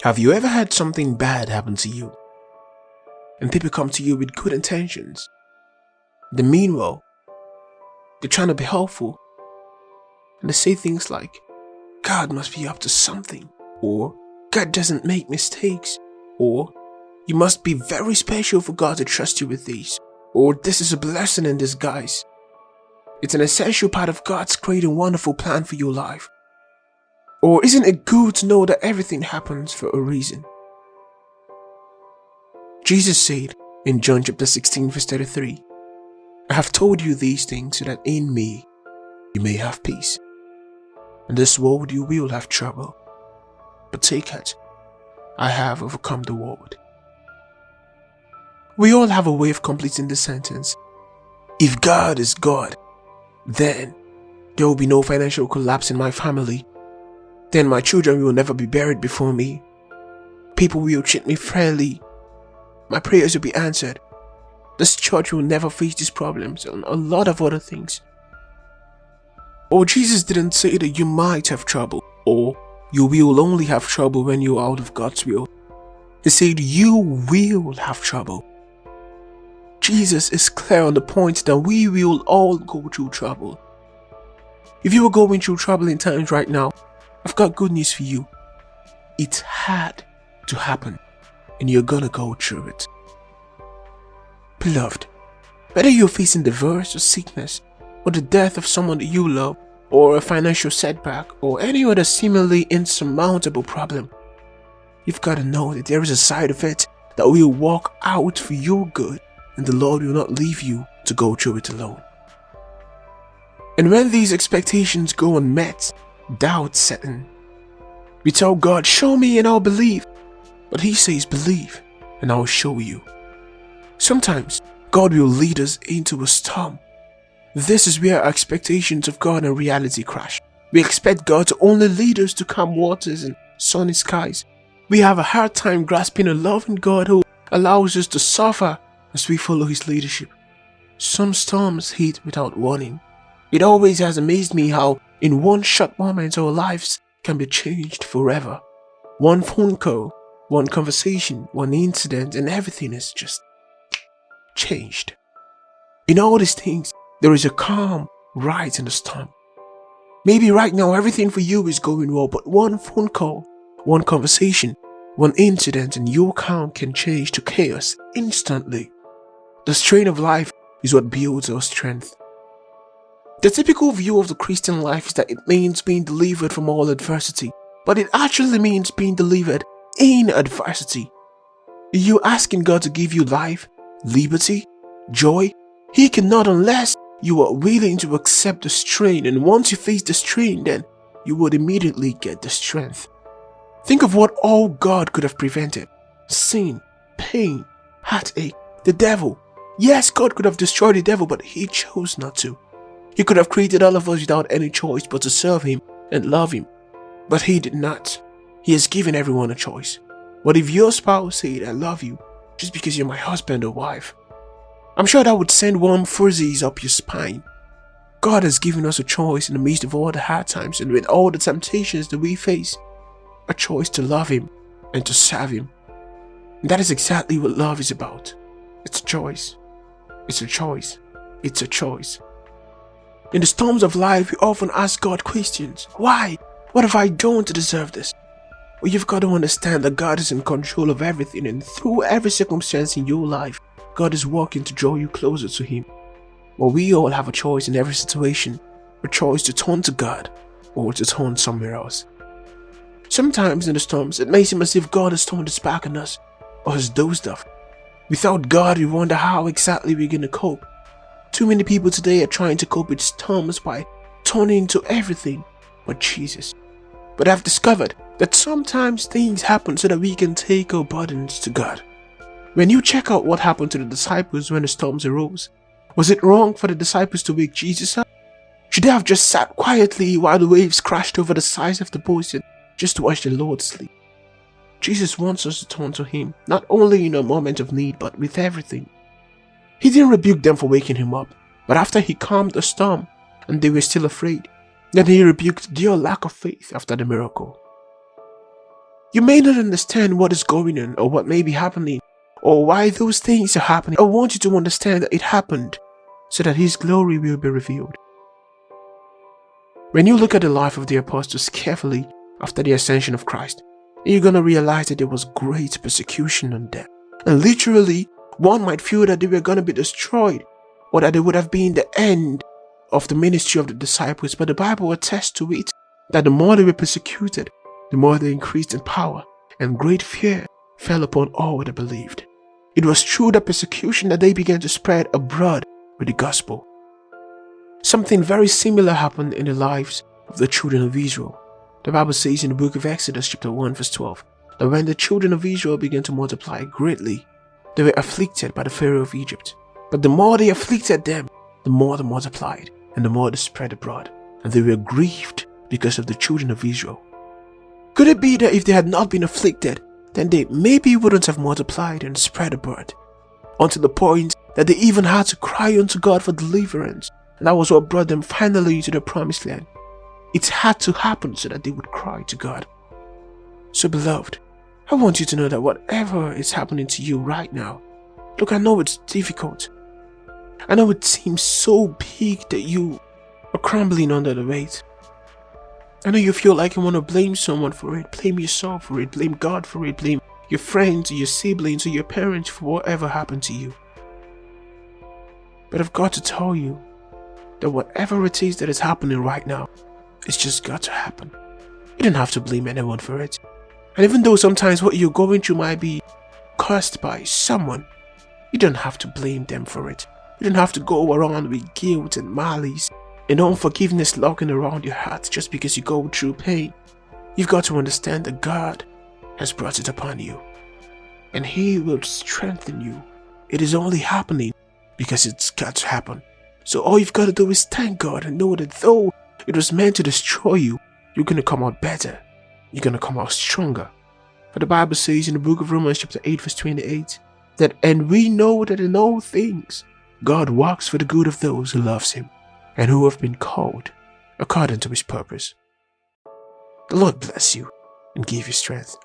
Have you ever had something bad happen to you? And people come to you with good intentions. They mean well. They're trying to be helpful. And they say things like, God must be up to something. Or, God doesn't make mistakes. Or, you must be very special for God to trust you with these. Or, this is a blessing in disguise. It's an essential part of God's great and wonderful plan for your life. Or, isn't it good to know that everything happens for a reason? Jesus said in John chapter 16 verse 33, I have told you these things so that in me you may have peace. In this world you will have trouble, but take heart, I have overcome the world. We all have a way of completing this sentence. If God is God, then there will be no financial collapse in my family. Then my children will never be buried before me. People will treat me fairly. My prayers will be answered. This church will never face these problems and a lot of other things. Or Jesus didn't say that you might have trouble, or you will only have trouble when you're out of God's will. He said you will have trouble. Jesus is clear on the point that we will all go through trouble. If you are going through troubling times right now, I've got good news for you. It had to happen, and you're gonna go through it. Beloved, whether you're facing divorce or sickness, or the death of someone that you love, or a financial setback, or any other seemingly insurmountable problem, you've got to know that there is a side of it that will work out for your good, and the Lord will not leave you to go through it alone. And when these expectations go unmet, doubt set in. We tell God, show me and I'll believe. But He says, believe and I'll show you. Sometimes God will lead us into a storm. This is where our expectations of God and reality crash. We expect God to only lead us to calm waters and sunny skies. We have a hard time grasping a loving God who allows us to suffer as we follow His leadership. Some storms hit without warning. It always has amazed me how in one short moment our lives can be changed forever. One phone call, one conversation, one incident, and everything is just changed. In all these things, there is a calm right in the storm. Maybe right now everything for you is going well, but one phone call, one conversation, one incident, and your calm can change to chaos instantly. The strain of life is what builds our strength. The typical view of the Christian life is that it means being delivered from all adversity, but it actually means being delivered in adversity. You're asking God to give you life, liberty, joy. He cannot unless you are willing to accept the strain, and once you face the strain, then you would immediately get the strength. Think of what all God could have prevented. Sin, pain, heartache, the devil. Yes, God could have destroyed the devil, but He chose not to. He could have created all of us without any choice but to serve Him and love Him. But He did not. He has given everyone a choice. But if your spouse said, I love you, just because you're my husband or wife, I'm sure that would send warm fuzzies up your spine. God has given us a choice in the midst of all the hard times and with all the temptations that we face. A choice to love Him and to serve Him. And that is exactly what love is about. It's a choice. It's a choice. It's a choice. In the storms of life, we often ask God questions. Why? What have I done to deserve this? Well, you've got to understand that God is in control of everything, and through every circumstance in your life, God is working to draw you closer to Him. Well, we all have a choice in every situation, a choice to turn to God or to turn somewhere else. Sometimes in the storms, it may seem as if God has turned His back on us or has dozed off. Without God, we wonder how exactly we're going to cope. Too many people today are trying to cope with storms by turning to everything but Jesus. But I've discovered that sometimes things happen so that we can take our burdens to God. When you check out what happened to the disciples when the storms arose, was it wrong for the disciples to wake Jesus up? Should they have just sat quietly while the waves crashed over the sides of the boats and just watched the Lord sleep? Jesus wants us to turn to Him, not only in a moment of need, but with everything. He didn't rebuke them for waking Him up, but after He calmed the storm and they were still afraid, then He rebuked their lack of faith after the miracle. You may not understand what is going on or what may be happening or why those things are happening. I want you to understand that it happened so that His glory will be revealed. When you look at the life of the apostles carefully after the ascension of Christ, you're going to realize that there was great persecution on them. And literally, one might feel that they were going to be destroyed or that it would have been the end of the ministry of the disciples. But the Bible attests to it that the more they were persecuted, the more they increased in power, and great fear fell upon all that believed. It was through the persecution that they began to spread abroad with the gospel. Something very similar happened in the lives of the children of Israel. The Bible says in the book of Exodus chapter 1 verse 12 that when the children of Israel began to multiply greatly, they were afflicted by the Pharaoh of Egypt. But the more they afflicted them, the more they multiplied and the more they spread abroad, and they were grieved because of the children of Israel. Could it be that if they had not been afflicted, then they maybe wouldn't have multiplied and spread abroad, unto the point that they even had to cry unto God for deliverance, and that was what brought them finally to the promised land. It had to happen so that they would cry to God. So beloved, I want you to know that whatever is happening to you right now, look, I know it's difficult. I know it seems so big that you are crumbling under the weight. I know you feel like you want to blame someone for it, blame yourself for it, blame God for it, blame your friends or your siblings or your parents for whatever happened to you. But I've got to tell you that whatever it is that is happening right now, it's just got to happen. You don't have to blame anyone for it. And even though sometimes what you're going through might be caused by someone, you don't have to blame them for it. You don't have to go around with guilt and malice and unforgiveness lurking around your heart just because you go through pain. You've got to understand that God has brought it upon you, and He will strengthen you. It is only happening because it's got to happen. So all you've got to do is thank God and know that though it was meant to destroy you, you're going to come out better. You're going to come out stronger. For the Bible says in the book of Romans chapter 8 verse 28 that, and we know that in all things God works for the good of those who loves Him and who have been called according to His purpose. The Lord bless you and give you strength.